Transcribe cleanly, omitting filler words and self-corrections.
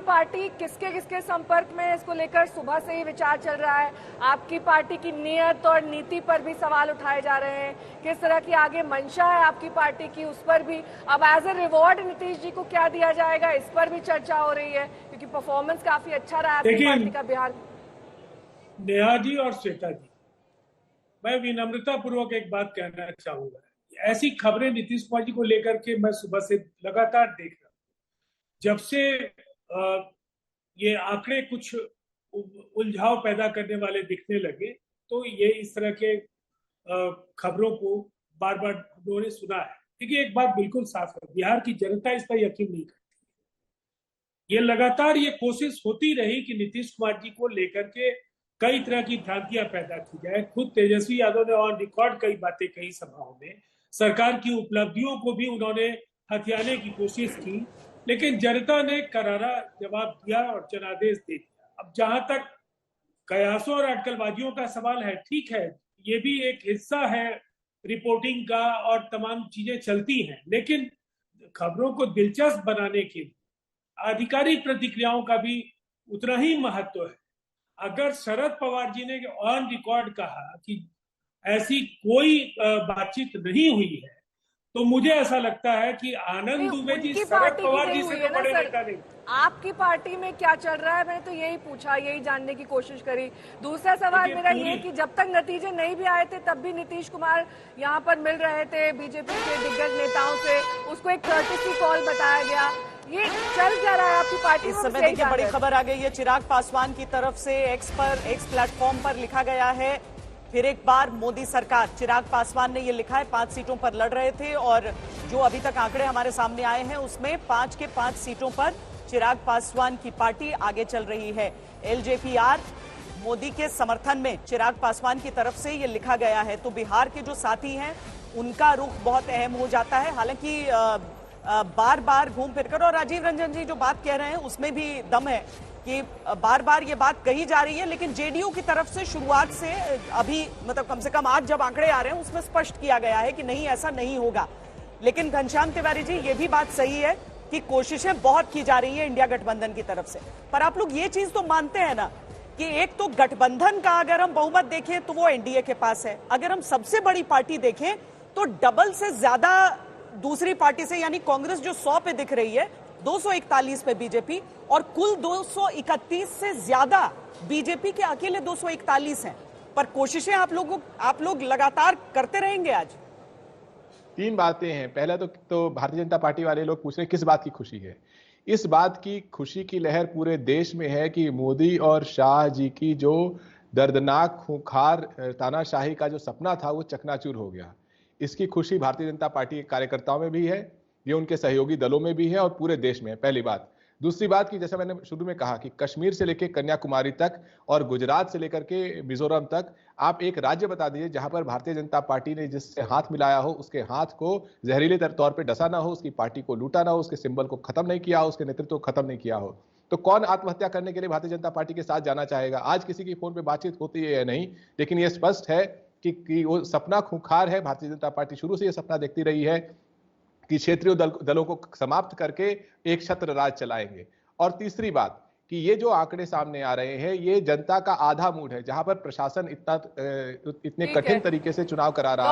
Party किसके किसके संपर्क में है, इसको लेकर सुबह से ही विचार चल रहा है। आपकी पार्टी की नियत और नीति पर भी सवाल उठाए जा रहे हैं। किस तरह की आगे मंशा है आपकी पार्टी की, उस पर भी अब as a reward Nitish ji को क्या दिया जाएगा, इस पर भी चर्चा हो रही है, क्योंकि परफॉर्मेंस काफी अच्छा रहा है आपकी पार्टी का बिहार में। नेहा जी और श्वेता जी, मैं विनम्रता पूर्वक एक बात कहना चाहूंगा। ऐसी खबरें नीतीश कुमार जी को लेकर के मैं सुबह से लगातार देख रहा हूं। जब से ये आंकड़े कुछ उलझाव पैदा करने वाले दिखने लगे, तो ये इस तरह के खबरों को बार बार हम लोगों ने सुना है। देखिए, एक बात बिल्कुल साफ है, बिहार की जनता इस पर यकीन नहीं करती। ये लगातार ये कोशिश होती रही कि नीतीश कुमार जी को लेकर के कई तरह की भ्रांतियां पैदा की जाए। खुद तेजस्वी यादव ने ऑन रिकॉर्ड कई बातें कही सभाओं में, सरकार की उपलब्धियों को भी उन्होंने हथियाने की कोशिश की, लेकिन जनता ने करारा जवाब दिया और जनादेश दे दिया। अब जहां तक कयासों और अटकलबाजियों का सवाल है, ठीक है, ये भी एक हिस्सा है रिपोर्टिंग का और तमाम चीजें चलती हैं, लेकिन खबरों को दिलचस्प बनाने के लिए आधिकारिक प्रतिक्रियाओं का भी उतना ही महत्व है। अगर शरद पवार जी ने ऑन रिकॉर्ड कहा कि ऐसी कोई बातचीत नहीं हुई है, तो मुझे ऐसा लगता है कि आनंद दुबे जी शरद पवार जी से तो बड़े नेता नहीं। आपकी पार्टी में क्या चल रहा है, मैंने तो यही पूछा, यही जानने की कोशिश करी। दूसरा सवाल मेरा ये कि जब तक नतीजे नहीं भी आए थे, तब भी नीतीश कुमार यहाँ पर मिल रहे थे बीजेपी के दिग्गज नेताओं से, उसको एक कर्टेसी कॉल बताया गया। ये चल क्या रहा है आपकी पार्टी में? इस समय देखिए बड़ी खबर आ गई है चिराग पासवान की तरफ से। एक्स प्लेटफॉर्म पर लिखा गया है, फिर एक बार मोदी सरकार। चिराग पासवान ने ये लिखा है, 5 सीटों पर लड़ रहे थे और जो अभी तक आंकड़े हमारे सामने आए हैं उसमें 5 के 5 सीटों पर चिराग पासवान की पार्टी आगे चल रही है। एलजेपीआर मोदी के समर्थन में चिराग पासवान की तरफ से ये लिखा गया है। तो बिहार के जो साथी हैं उनका रुख बहुत अहम हो जाता है। हालांकि बार बार घूम फिरकर, और राजीव रंजन जी जो बात कह रहे हैं उसमें भी दम है कि बार बार ये बात कही जा रही है, लेकिन जेडीयू की तरफ से शुरुआत से अभी मतलब कम से कम आज जब आंकड़े आ रहे हैं उसमें स्पष्ट किया गया है कि नहीं, ऐसा नहीं होगा। लेकिन घनश्याम तिवारी जी, ये भी बात सही है कि कोशिशें बहुत की जा रही है इंडिया गठबंधन की तरफ से, पर आप लोग ये चीज तो मानते हैं ना कि एक तो गठबंधन का अगर हम बहुमत देखें तो वो एनडीए के पास है, अगर हम सबसे बड़ी पार्टी देखें तो डबल से ज्यादा दूसरी पार्टी से, यानी कांग्रेस जो 100 पे दिख रही है, 241 पे बीजेपी, और कुल 231 से ज्यादा बीजेपी के अकेले 241 हैं। पर कोशिशें आप लोग लगातार करते रहेंगे। आज 3 बातें हैं। पहला तो भारतीय जनता पार्टी वाले लोग पूछ रहे हैं किस बात की खुशी है। इस बात की खुशी की लहर पूरे देश में है कि मोदी और शाह जी की जो दर्दनाक खूंखार तानाशाही का जो सपना था वो चकनाचूर हो गया। इसकी खुशी भारतीय जनता पार्टी के कार्यकर्ताओं में भी है, ये उनके सहयोगी दलों में भी है और पूरे देश में है, पहली बात। दूसरी बात कि जैसा मैंने शुरू में कहा कि कश्मीर से लेकर कन्याकुमारी तक और गुजरात से लेकर के मिजोरम तक आप एक राज्य बता दीजिए जहां पर भारतीय जनता पार्टी ने जिससे हाथ मिलाया हो, उसके हाथ को जहरीले तौर पर डसा ना हो, उसकी पार्टी को लूटा ना हो, उसके सिंबल को खत्म नहीं किया हो, उसके नेतृत्व को खत्म नहीं किया हो। तो कौन आत्महत्या करने के लिए भारतीय जनता पार्टी के साथ जाना चाहेगा? आज किसी की फोन पर बातचीत होती है या नहीं, लेकिन यह स्पष्ट है कि वो सपना खूंखार है। भारतीय जनता पार्टी शुरू से यह सपना देखती रही है कि क्षेत्रीय दलों को समाप्त करके एक छत्र राज चलाएंगे। और तीसरी बात कि ये जो आंकड़े सामने आ रहे हैं, ये जनता का आधा मूड है, जहां पर प्रशासन इतने कठिन तरीके से चुनाव करा रहा है।